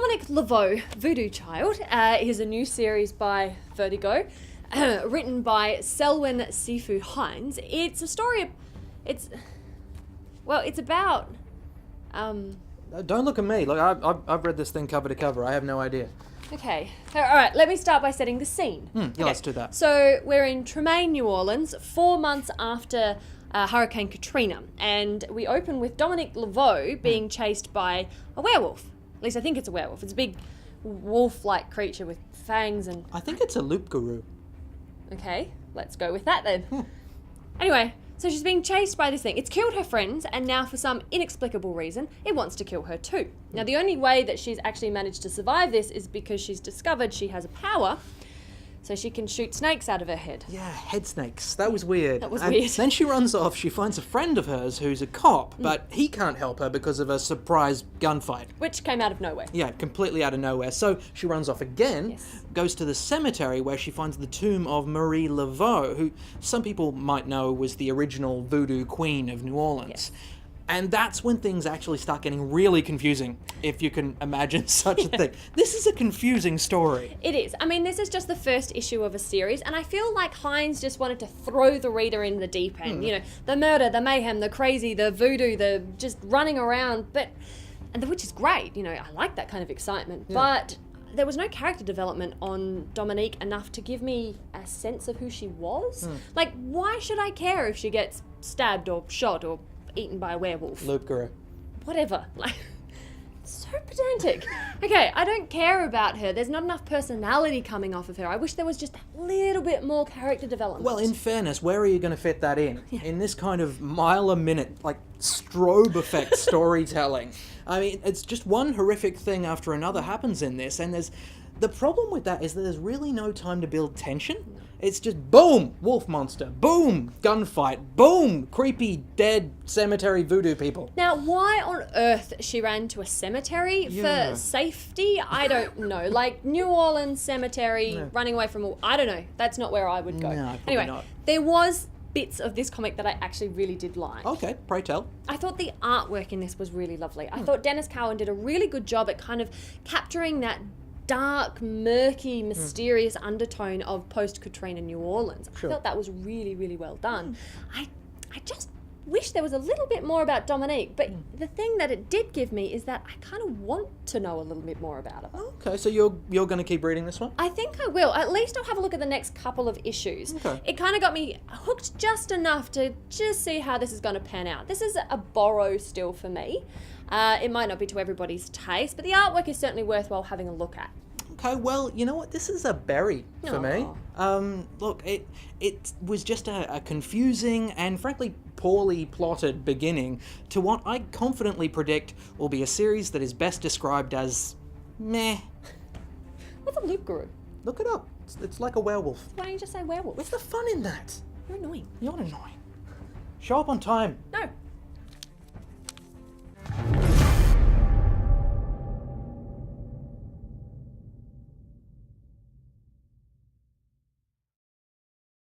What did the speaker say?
Dominique Laveau, Voodoo Child, is a new series by Vertigo, written by Selwyn Sifu Hines. It's a story. It's about. Don't look at me. Look, I've read this thing cover to cover. I have no idea. Okay. All right. Let me start by setting the scene. Yeah, let's do that. So we're in Tremaine, New Orleans, 4 months after Hurricane Katrina, and we open with Dominique Laveau being chased by a werewolf. At least I think it's a werewolf. It's a big wolf-like creature with fangs and... I think it's a loop guru. Okay, let's go with that then. Anyway, so she's being chased by this thing. It's killed her friends, and now for some inexplicable reason, it wants to kill her too. Now, the only way that she's actually managed to survive this is because she's discovered she has a power, so she can shoot snakes out of her head. Yeah, head snakes. That was weird. That was and weird. Then she runs off. She finds a friend of hers who's a cop, but he can't help her because of a surprise gunfight. Which came out of nowhere. Yeah, completely out of nowhere. So she runs off again, Yes. goes to the cemetery where she finds the tomb of Marie Laveau, who some people might know was the original voodoo queen of New Orleans. Yes. And that's when things actually start getting really confusing, if you can imagine such a thing. This is a confusing story. It is. I mean, this is just the first issue of a series, and I feel like Hines just wanted to throw the reader in the deep end. You know, the murder, the mayhem, the crazy, the voodoo, the just running around, which is great. You know, I like that kind of excitement. But there was no character development on Dominique enough to give me a sense of who she was. Like, why should I care if she gets stabbed or shot or eaten by a werewolf? Loop guru. Whatever. Like, so pedantic. Okay, I don't care about her. There's not enough personality coming off of her. I wish there was just a little bit more character development. Well, in fairness, where are you going to fit that in? In this kind of mile-a-minute, like, strobe effect storytelling. I mean, it's just one horrific thing after another happens in this, and the problem with that is that there's really no time to build tension. It's just boom, wolf monster, boom, gunfight, boom, creepy, dead cemetery voodoo people. Now, why on earth she ran to a cemetery for safety? I don't know. Like, New Orleans cemetery, running away from I don't know. That's not where I would go. No, probably anyway, not. there was bits of this comic that I actually really did like. Okay, pray tell. I thought the artwork in this was really lovely. I thought Dennis Cowan did a really good job at kind of capturing that dark, murky, mysterious undertone of post-Katrina New Orleans. I thought that was really, really well done. I just wish there was a little bit more about Dominique, but the thing that it did give me is that I kind of want to know a little bit more about her. Okay, so you're going to keep reading this one? I think I will. At least I'll have a look at the next couple of issues. Okay. It kind of got me hooked just enough to just see how this is going to pan out. This is a borrow still for me. It might not be to everybody's taste, but the artwork is certainly worthwhile having a look at. Okay, well, you know what? This is a berry for me. Look, it was just a confusing and frankly poorly plotted beginning to what I confidently predict will be a series that is best described as meh. What's a loop guru? Look it up. It's like a werewolf. Why don't you just say werewolf? What's the fun in that? You're annoying. You're annoying. Show up on time. No.